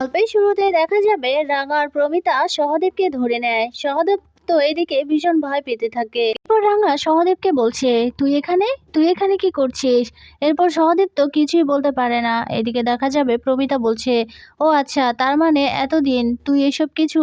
গল্পের শুরুতে দেখা যাবে রাঙা আর প্রমিতা সহদেবকে ধরে নেয়। সহদেব তো এদিকে ভীষণ ভয় পেতে থাকে। এরপর রাঙা সহদেবকে বলছে, তুই এখানে কি করছিস? এরপর সহদেব তো কিছুই বলতে পারে না। এদিকে দেখা যাবে প্রমিতা বলছে, ও আচ্ছা, তার মানে এতদিন তুই এসব কিছু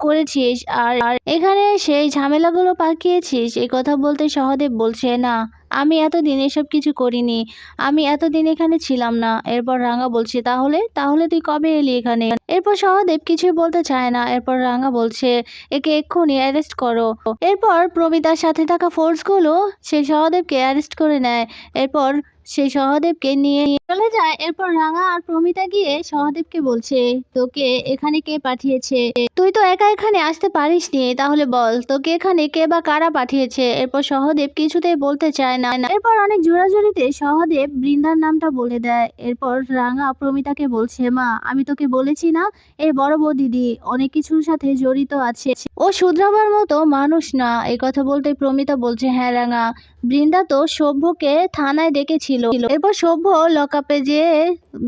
করেছিস আর আর এখানে সেই ঝামেলাগুলো পাকিয়েছিস। এই কথা বলতে সহদেব বলছে, না, আমি এতদিন এসব কিছু করিনি, আমি এতদিন এখানে ছিলাম না। এরপর রাঙা বলছে, তাহলে তাহলে তুই কবে এলি এখানে? এরপর সহদেব কিছুই বলতে চায় না। এরপর রাঙা বলছে, একে এক্ষুনি অ্যারেস্ট করো। এরপর প্রমিতার সাথে থাকা ফোর্সগুলো সেই সহদেবকে অ্যারেস্ট করে নেয়। এরপর সেই সহদেবকে নিয়ে চলে যায়। এরপর রাঙা আর প্রমিতা গিয়ে সহদেবকে বলছে, তোকে এখানে কে পাঠিয়েছে? তুই তো একা এখানে আসতে পারিসনি, তাহলে বল তোকে এখানে কে বা কারা পাঠিয়েছে? এরপর সহদেব কিছুতেই বলতে চায় না। এরপর অনেক জোরাজুরিতে সহদেব বৃন্দার নামটা বলে দেয়। এরপর রাঙা প্রমিতাকে বলছে, মা, আমি তোকে বলেছি না, এই বড় বউ দিদি অনেক কিছুর সাথে জড়িত আছে, ও শুধরাবার মতো মানুষ না। এই কথা বলতে প্রমিতা বলছে, হ্যাঁ রাঙা, বৃন্দা তো সভ্যকে থানায় ডেকেছিল। এরপর সভ্য লকআপে যেয়ে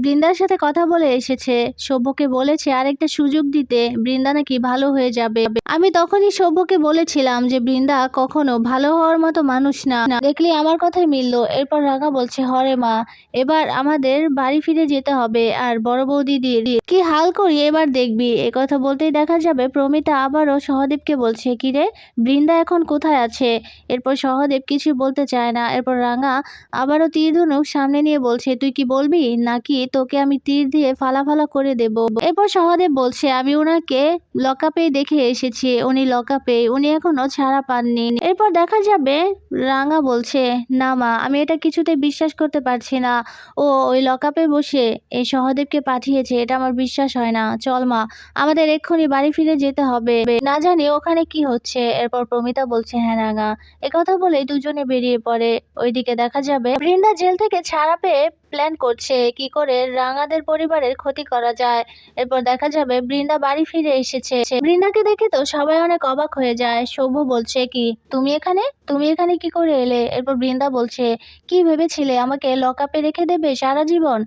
বৃন্দার সাথে কথা বলে এসেছে। সভ্যকে বলেছে আরেকটা সুযোগ দিতে, বৃন্দা নাকি ভালো হয়ে যাবে। আমি তখনই সভ্যকে বলেছিলাম যে বৃন্দা কখনো ভালো হওয়ার মতো মানুষ না। দেখলি আমার কথাই মিললো। এরপর রাঙা বলছে, হরে মা, এবার আমাদের বাড়ি ফিরে যেতে হবে, আর বড় বৌদিদির কি হাল করি এবার দেখবি। একথা বলতেই দেখা যাবে প্রমিতা আবারও সহদেবকে বলছে, কিরে, বৃন্দা এখন কোথায় আছে? এরপর সহদেব কিছু বলতে চায় না। এরপর রাঙা আবারও তীর ধনুক সামনে নিয়ে বলছে, তুই কি বলবি নাকি তোকে আমি তীর দিয়ে ফালা করে দেব? এরপর সহদেব বলছে, আমি ওনাকে লকআপেই দেখে এসেছি, উনি লকআপে, উনি এখনো ছাড়া পাননি। এরপর দেখা যাবে রাঙা বলছে, না মা, আমি এটা কিছুতে বিশ্বাস করতে পারছি না, ও ওই লকআপে বসে এই সহদেবকে পাঠিয়েছে, এটা আমার বিশ্বাস হয় না। চল মা, আমাদের এক্ষুনি বাড়ি ফিরে যেতে হবে, না জানি ওখানে কি হচ্ছে। এরপর প্রমিতা বলছে, হ্যাঁ রাঙা। একথা বলে দুজনে বেরিয়ে পড়ে। ওইদিকে দেখা যাবে বৃন্দা জেল থেকে ছাড়া পেয়ে প্ল্যান করছে কি করে রাঙাদের পরিবারের ক্ষতি করা যায়। এরপর দেখা যাবে বৃন্দা বাড়ি ফিরে এসেছে। বৃন্দাকে দেখে তো সবাই অনেক অবাক হয়ে যায়। সৌম্য বলছে, কি তুমি এখানে কি করে এলে? এরপর বৃন্দা বলছে, কি ভেবেছিলে আমাকে লকআপে রেখে দেবে সারা জীবন?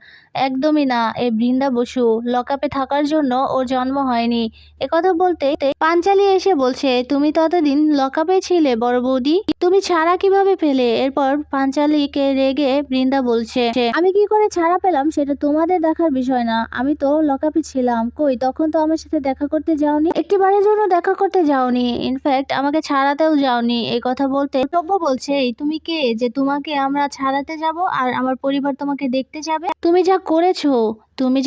একদমই না, এই বৃন্দা বসু লকআপে থাকার জন্য ওর জন্ম হয়নি। একথা বলতে পাঞ্চালি এসে বলছে, তুমি তো এতদিন লকআপে ছিলে বড় বৌদি, তুমি ছাড়া কিভাবে পেলে? এরপর পাঞ্চালিকে রেগে বৃন্দা বলছে, আমি কি করে ছাড়া পেলাম সেটা তোমাদের দেখার বিষয় না, আমি তো লকআপে ছিলাম। কই, তখন তো আমার সাথে দেখা করতে যাওনি, একটিবারের জন্য দেখা করতে যাওনি, ইনফ্যাক্ট আমাকে ছাড়াতেও যাওনি। এই কথা বলতে সভ্য বলছে, এই তুমি কে যে তোমাকে আমরা ছাড়াতে যাব আর আমার পরিবার তোমাকে দেখতে যাবে? তুমি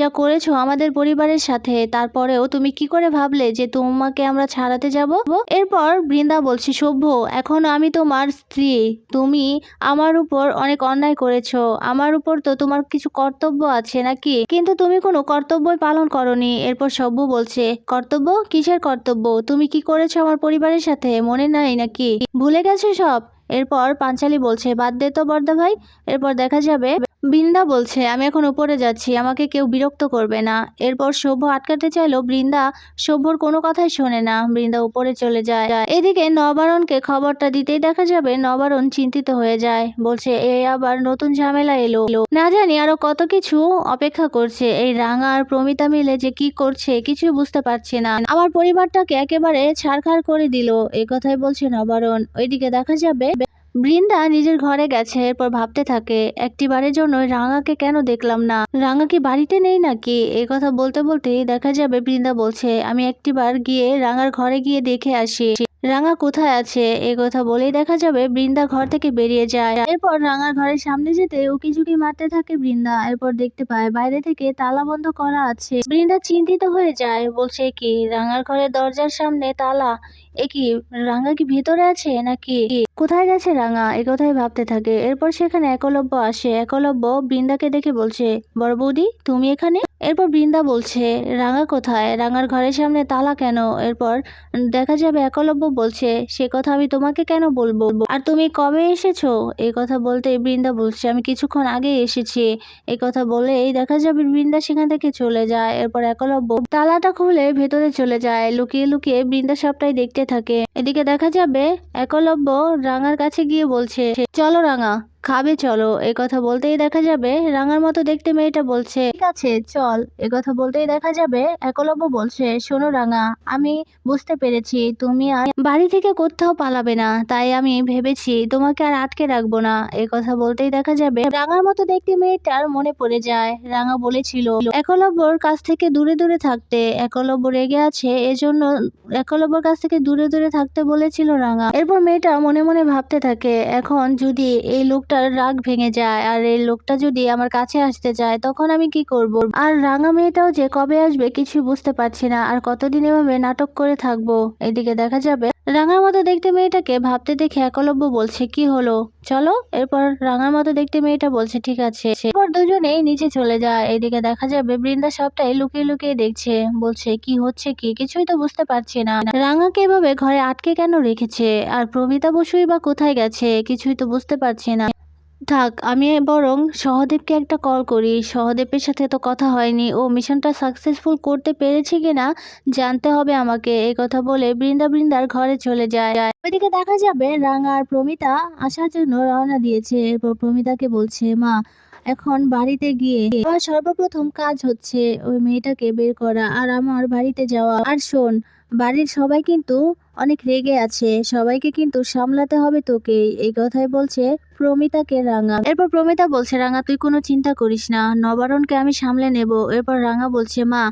যা করেছো আমাদের পরিবারের সাথে, তারপরেও তুমি কি করে ভাবলে যে তোমাকে আমরা ছাড়াতে যাব? এরপর বৃন্দা বলছি, সভ্য, এখন আমি তোমার স্ত্রী, তুমি আমার উপর অনেক অন্যায় করেছো, আমার উপর তো তোমার কিছু কর্তব্য আছে নাকি? কিন্তু তুমি কোনো কর্তব্যই পালন করনি। এরপর সভ্য বলছে, কর্তব্য? কিসের কর্তব্য? তুমি কি করেছো আমার পরিবারের সাথে মনে নাই নাকি? ভুলে গেছো সব? এরপর পাঞ্চালি বলছে, বাদ দে তো বর্দা ভাই। এরপর দেখা যাবে বৃন্দা বলছে, আমি এখন উপরে যাচ্ছি, আমাকে কেউ বিরক্ত করবে না। এরপর সভ্য আটকাতে চাইলো, বৃন্দা সভ্যর কোনো কথাই শোনে না। বৃন্দা উপরে চলে যায়। এদিকে নবারণকে খবরটা দিতেই দেখা যাবে নবারণ চিন্তিত হয়ে যায়, বলছে, এ আবার নতুন ঝামেলা এলো, না জানি আরো কত কিছু অপেক্ষা করছে। এই রাঙা আর প্রমিতা মিলে যে কি করছে কিছু বুঝতে পারছি না, আমার পরিবারটাকে একেবারে ছাড়খাড় করে দিল। এই কথাই বলছে নবারণ। ওইদিকে দেখা যাবে বৃন্দা নিজের ঘরে গেছে। এরপর ভাবতে থাকে, একটিবারের জন্য রাঙাকে কেন দেখলাম না, রাঙা কি বাড়িতে নেই নাকি? এই কথা বলতে বলতেই দেখা যাবে বৃন্দা বলছে, আমি একটিবার গিয়ে রাঙার ঘরে গিয়ে দেখে আসি রাঙা কোথায় আছে। এই কথা বলেই দেখা যাবে বৃন্দা ঘর থেকে বেরিয়ে যায়। এরপর রাঙার ঘরের সামনে যেতে উকিঝুঁকি মারতে থাকে বৃন্দা। এরপর দেখতে পায় বাইরে থেকে তালা বন্ধ করা আছে। বৃন্দা চিন্তিত হয়ে যায়, বলছে, কি, রাঙার ঘরের দরজার সামনে তালা, এ কি, রাঙা কি ভেতরে আছে নাকি? কোথায় গেছে রাঙা? এ কথাই ভাবতে থাকে। এরপর সেখানে একলব্য আসে। একলব্য বৃন্দাকে দেখে বলছে, বড় বৌদি, তুমি এখানে? এরপর বৃন্দা বলছে, রাঙা কোথায়? রাঙার ঘরের সামনে তালা কেন? এরপর দেখা যাবে একলব্য বলছে, সে কথা আমি তোমাকে কেন বলবো, আর তুমি কবে এসেছো? এই কথা বলতে বৃন্দা বলছে, আমি কিছুক্ষণ আগে এসেছি। এই কথা বলেই দেখা যাবে বৃন্দা সেখান থেকে চলে যায়। এরপর একলব্য তালাটা খুলে ভেতরে চলে যায়। লুকিয়ে লুকিয়ে বৃন্দা সবটাই দেখতে থাকে। এদিকে দেখা যাবে একলব্য রাঙার কাছে গিয়ে বলছে, চলো রাঙা, খাবে চলো। এই কথা বলতেই দেখা যাবে রাঙার মতো দেখতে মেয়েটা বলছে ঠিক আছে চল। এই কথা বলতেই দেখা যাবে একলব্য বলছে শোনো রাঙা, আমি বুঝতে পেরেছি তুমি আর বাড়ি থেকে কোথাও পালাবে না, তাই আমি ভেবেছি তোমাকে আর আটকে রাখবো না। এই কথা বলতেই দেখা যাবে রাঙার মতো দেখতে মেয়েটার মনে পড়ে যায় রাঙা বলেছিল একলব্যর কাছ থেকে দূরে দূরে থাকতে। একলব্য রেগে আছে এজন্য একলব্যর কাছ থেকে দূরে দূরে থাকতে বলেছিল রাঙা। এরপর মেয়েটা মনে মনে ভাবতে থাকে এখন যদি এই লোকটার রাগ ভেঙে যায় আর এই লোকটা যদি আমার কাছে আসতে চায় তখন আমি কি করব। আর রাঙা মেয়েটাও যে কবে আসবে কিছু বুঝতে পারছি না, আর কতদিন এভাবে নাটক করে থাকবো। এদিকে দেখা যাবে রাঙার মতো দেখতে মেয়েটাকে ভাবতে দেখে একলব্য বলছে কি হলো চলো। এরপর রাঙার মতো দেখতে মেয়েটা বলছে ঠিক আছে। এরপর দুজনেই নিচে চলে যায়। এদিকে দেখা যাবে বৃন্দা সবটাই লুকিয়ে লুকিয়ে দেখছে, বলছে কি হচ্ছে কি কিছুই তো বুঝতে পারছি না, রাঙাকে এভাবে ঘরে আটকে কেন রেখেছে আর প্রমিতা বসুই বা কোথায় গেছে কিছুই তো বুঝতে পারছি না। থাক আমি বরং সহদেবকে একটা কল করি, সহদেবের সাথে তো কথা হয়নি, ও মিশনটা সাকসেসফুল করতে পেরেছে কিনা জানতে হবে আমাকে। এই কথা বলে বৃন্দার ঘরে চলে যায়। ওইদিকে দেখা যাবে রাঙা আর প্রমিতা আসার জন্য রওনা দিয়েছে। এরপর প্রমিতাকে বলছে মা এখন বাড়িতে গিয়ে আমার সর্বপ্রথম কাজ হচ্ছে ওই মেয়েটাকে বের করা আর আমার বাড়িতে যাওয়া। আর শোন বাড়ির সবাই কিন্তু অনেক রেগে আছে, সবাইকে কিন্তু সামলাতে হবে তোকে। এই কথাই বলছে প্রমিতাকে রাঙা। এরপর প্রমিতা বলছে রাঙা তুই কোনো চিন্তা করিস না, নবারণকে আমি সামলে নেব। এরপর রাঙা বলছে মা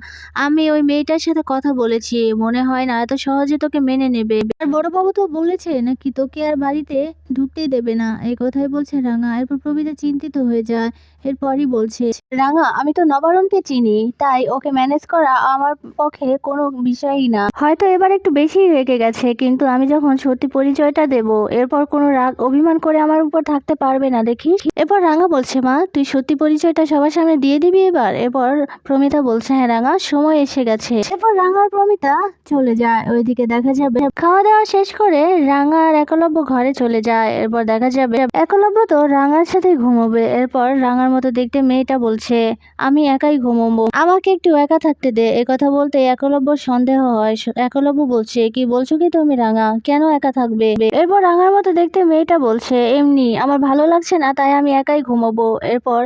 আমি ওই মেয়েটার সাথে কথা বলেছি, মনে হয় না এত সহজে তোকে মেনে নেবে। আর বড়বাবু তো বলেছে নাকি তোকে আর বাড়িতে ঢুকতেই দেবে না। এই কথাই বলছে রাঙা। এরপর প্রমিতা চিন্তিত হয়ে যায়। এরপরই বলছে রাঙা আমি তো নবারণকে চিনি, তাই ওকে ম্যানেজ করা আমার পক্ষে কোনো বিষয়ই না। হয়তো এবার একটু বেশি রেগে গেছে, কিন্তু আমি যখন সত্যি পরিচয়টা দেব এরপর কোনো রাগ অভিমান করে আমার উপর থাকতে পারবে না দেখিস। এরপর রাঙা বলছে মা তুই সত্যি পরিচয়টা সবার সামনে দিয়ে দিবি এবার। এরপর প্রমিতা বলছে হ্যাঁ রাঙা সময় এসে গেছে। এরপর রাঙা আর প্রমিতা চলে যায়। ওইদিকে দেখা যাবে খাওয়া দাওয়া শেষ করে রাঙা আর একলব্য ঘরে চলে যায়। এরপর দেখা যাবে একলব্য তো রাঙার সাথে ঘুমোবে। এরপর রাঙার মতো দেখতে মেয়েটা বলছে আমি একাই ঘুমোবো, আমাকে একটু একা থাকতে দে। কথা বলতে একলব্য সন্দেহ হয়। একলব্য বলছে কি বলছো কি তুমি রাঙা, কেন একা থাকবে। এরপর রাঙার মতো দেখতে মেয়েটা বলছে এমনি আমার ভালো লাগছে না তাই আমি একাই ঘুমোবো। এরপর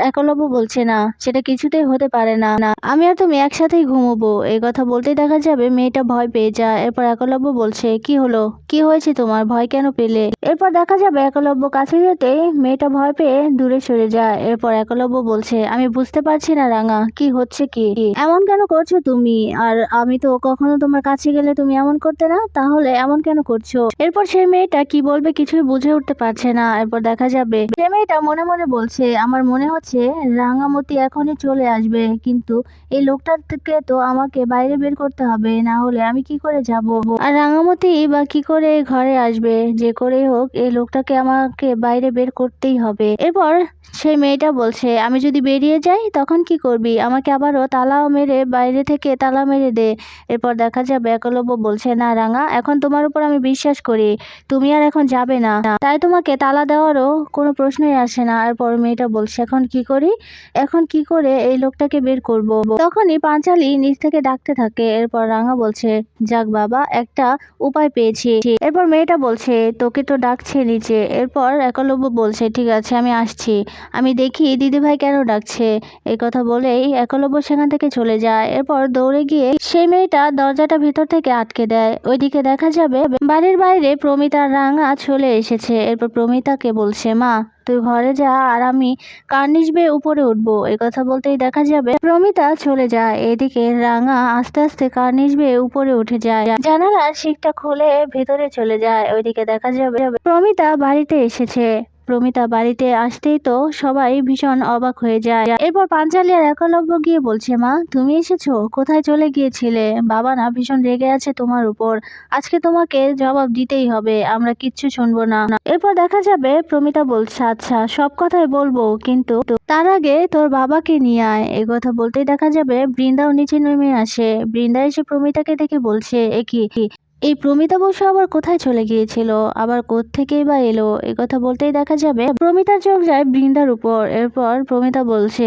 একলব্য বলছে না সেটা কিছুতেই হতে পারে না, আমি আর তুমি একসাথেই ঘুমোবো। এই কথা বলতেই দেখা যাবে মেয়েটা ভয় পেয়ে যায়। এরপর একলব্য বলছে কি হলো কি হয়েছে তোমার, ভয় কেন পেলে। এরপর দেখা যাবে একলব্য কাছে যেতে মেয়েটা ভয় পেয়ে দূরে সরে যায়। এরপর একলব্য বলছে আমি বুঝতে পারছি না রাঙা কি হচ্ছে কি এমন কেন করছো তুমি, আর আমি তো কখনো তোমার কাছে গেলে তুমি এমন করতে না, তাহলে এমন কেন করছো। এরপর সেই মেয়েটা কি বলবে কিছুই বুঝে উঠতে পারছে না। এরপর দেখা যাবে সে মেয়েটা মনে মনে বলছে আমার মনে হচ্ছে রাঙামতি এখনই চলে আসবে, কিন্তু এই লোকটার থেকে তো আমাকে বাইরে বের করতে হবে, না হলে আমি কি করে যাব। আর রাঙামতি বা কি করে ঘরে আসবে, যে করেই হোক এই লোকটাকে আমাকে বাইরে বের করতেই হবে। এরপর সেই মেয়েটা বলছে আমি যদি বেরিয়ে যাই তখন কি করবি, আমাকে আবারও তালা মেরে বাইরে থেকে তালা মেরে দে। এরপর দেখা যাবে একলব্য বলছে না রাঙা এখন তোমার উপর আমি বিশ্বাস করি, তুমি আর এখন যাবে না, তাই তোমাকে তালা দেওয়ারও কোনো প্রশ্নই আসে না। এরপর মেয়েটা বলছে এখন কি করি, এখন কি করে এই লোকটাকে বের করব। তখনই পাঁচালী নিচ থেকে ডাকতে থাকে। এরপর রাঙা বলছে যাক বাবা একটা উপায় পেয়েছি। এরপর মেয়েটা বলছে তোকে তো ডাকছে নিচে। এরপর একলব্য বলছে ঠিক আছে আমি আসছি, আমি দেখি দিদিভাই কেন ডাকছে। এই কথা বলেই একলব্য সেখান থেকে চলে যায়। এরপর দৌড়ে গিয়ে সেই মেয়েটা দরজাটা ভিতর থেকে আটকে দেয়। ওইদিকে দেখা যাবে বাড়ির বাইরে প্রমিতা রাঙা চলে এসেছে। এরপর প্রমিতাকে বলছে মা তুই ঘরে যা আর আমি কার্নিশ বেয়ে উপরে উঠবো। এই কথা বলতেই দেখা যাবে প্রমিতা চলে যায়। এদিকে রাঙা আস্তে আস্তে কার্নিশ বেয়ে উপরে উঠে যায়, জানালার শিকটা খুলে ভেতরে চলে যায়। ওইদিকে দেখা যাবে প্রমিতা বাড়িতে এসেছে। প্রমিতা বাড়িতে আসতেই তো সবাই ভীষণ অবাক হয়ে যায়। এরপর পাঞ্চালী আর একলব্য গিয়ে বলছে মা তুমি এসেছো, কোথায় চলে গিয়েছিলে, বাবা না ভীষণ রেগে আছে তোমার উপর, আজকে তোমাকে জবাব দিতেই হবে, আমরা কিচ্ছু শুনবো না। এরপর দেখা যাবে প্রমিতা বলছে আচ্ছা সব কথাই বলবো, কিন্তু তার আগে তোর বাবাকে নিয়ে আয়। এই কথা বলতেই দেখা যাবে বৃন্দাও নিচে নেমে আসে। বৃন্দা এসে প্রমিতাকে দেখে বলছে এ কি এই প্রমিতা বসু আবার কোথায় চলে গিয়েছিল, আবার কোত্থেকেই বা এলো। এই কথা বলতেই দেখা যাবে প্রমিতার চোখ যায় বৃন্দার উপর। এরপর প্রমিতা বলছে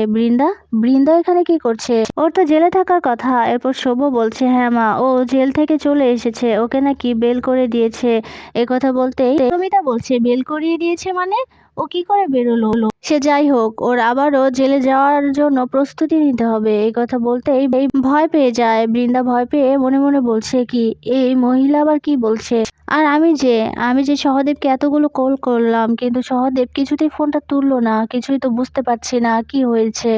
বৃন্দা এখানে কি করছে, ওর তো জেলে থাকার কথা। এরপর শোভ বলছে হ্যাঁ মা ও জেল থেকে চলে এসেছে, ওকে নাকি বেল করে দিয়েছে। এই কথা বলতেই প্রমিতা বলছে বেল করিয়ে দিয়েছে মানে, ও কি করে বেরোলো? সে যাই হোক, ওর আবারও জেলে যাওয়ার জন্য প্রস্তুতি নিতে হবে। এই কথা বলতেই ভয় পেয়ে যায়। বৃন্দা ভয় পেয়ে মনে মনে বলছে, কি এই মহিলা আবার কি বলছে? আর আমি যে সহদেবকে এতগুলো কল করলাম, কিন্তু সহদেব কিছুতেই ফোনটা তুললো না। কিছুই তো বুঝতে পারছি না কি হয়েছে।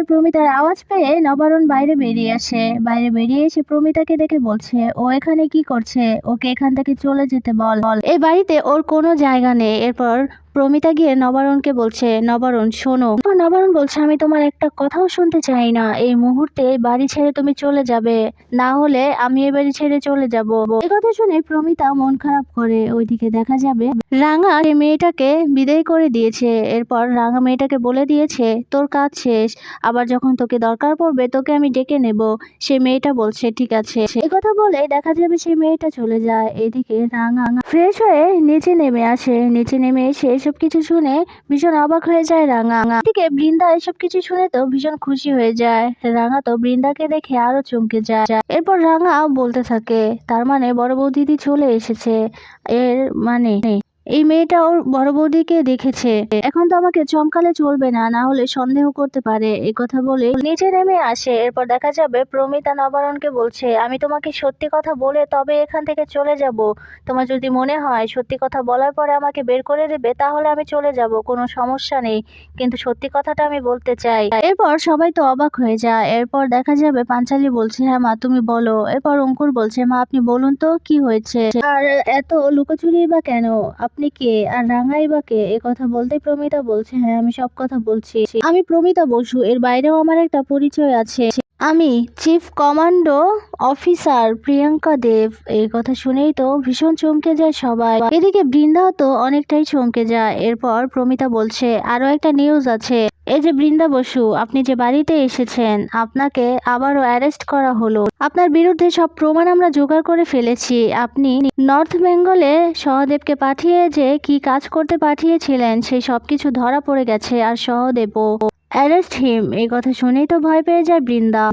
প্রমিতার আওয়াজ পেয়ে নবারুণ বাইরে বেরিয়ে আসে। বাইরে বেরিয়ে এসে প্রমিতাকে দেখে বলছে, ও এখানে কি করছে? ওকে এখান থেকে চলে যেতে বল। এই বাড়িতে ওর কোনো জায়গা নেই। এরপর প্রমিতা গিয়ে নবারুণকে বলছে, নবারুণ শোনো। নবারুণ বলছে, আমি তোমার একটা কথাও শুনতে চাই না। এই মুহূর্তে বাড়ি ছেড়ে তুমি চলে যাবে, না হলে আমি এই বাড়ি ছেড়ে চলে যাব। এই কথা শুনে প্রমিতা মন খারাপ করে। ওইদিকে দেখা যাবে রাঙা এই মেয়েটাকে বিদায় করে দিয়েছে। এরপর রাঙা মেয়েটাকে বলে দিয়েছে, তোর কাজ শেষ, আবার যখন তোকে দরকার পড়বে তোকে আমি ডেকে নেব। সে মেয়েটা বলছে ঠিক আছে। এই কথা বলে দেখা যাবে সেই মেয়েটা চলে যায়। এদিকে রাঙা ফ্রেশ হয়ে নিচে নেমে আসে। নিচে নেমে এসে এসব কিছু শুনে ভীষণ অবাক হয়ে যায় রাঙা। এদিকে বৃন্দা এসব কিছু শুনে তো ভীষণ খুশি হয়ে যায়। রাঙা তো বৃন্দাকে দেখে আরো চমকে যায়। এরপর রাঙা বলতে থাকে, তার মানে বড় বৌদিদি চলে এসেছে। এর মানে এই মেয়েটা ওর বড় বৌদিকে দেখেছে। এখন তো আমাকে চমকালে চলবে না, না হলে সন্দেহ করতে পারে। এই কথা বলে নিচে নেমে আসে। এরপর দেখা যাবে প্রমিতা নবারুণকে বলছে, আমি তোমাকে সত্যি কথা বলে তবে এখান থেকে চলে যাব। তোমার যদি মনে হয় সত্যি কথা বলার পরে আমাকে বের করে দেবে, তাহলে আমি চলে যাব, কোনো সমস্যা নেই, কিন্তু সত্যি কথাটা আমি বলতে চাই। এরপর সবাই তো অবাক হয়ে যায়। এরপর দেখা যাবে পাঞ্চালি বলছে, হ্যাঁ মা তুমি বলো। এরপর অঙ্কুর বলছে, মা আপনি বলুন তো কি হয়েছে, আর এত লুকোচুরি বা কেন? আপনি কে আর রাঙাই বা কে? এ কথা বলতে প্রমিতা বলছে, হ্যাঁ আমি সব কথা বলছি। আমি প্রমিতা বসু, এর বাইরেও আমার একটা পরিচয় আছে। আমি চিফ কমান্ডো অফিসার প্রিয়াঙ্কা দেব। এই কথা শুনেই তো ভীষণ চমকে যায় সবাই। এদিকে বৃন্দা তো অনেকটাই চমকে যায়। এরপর প্রমিতা বলছে, আরো একটা নিউজ আছে। এই যে বৃন্দা বসু, আপনি যে বাড়িতে এসেছেন, আপনাকে আবারও অ্যারেস্ট করা হলো। আপনার বিরুদ্ধে সব প্রমাণ আমরা জোগাড় করে ফেলেছি। আপনি নর্থ বেঙ্গলে সহদেবকে পাঠিয়ে যে কি কাজ করতে পাঠিয়েছিলেন, সেই সবকিছু ধরা পড়ে গেছে। আর সহদেবও অ্যারেস্ট হিম। এই কথা শুনেই তো ভয় পেয়ে যায় বৃন্দা।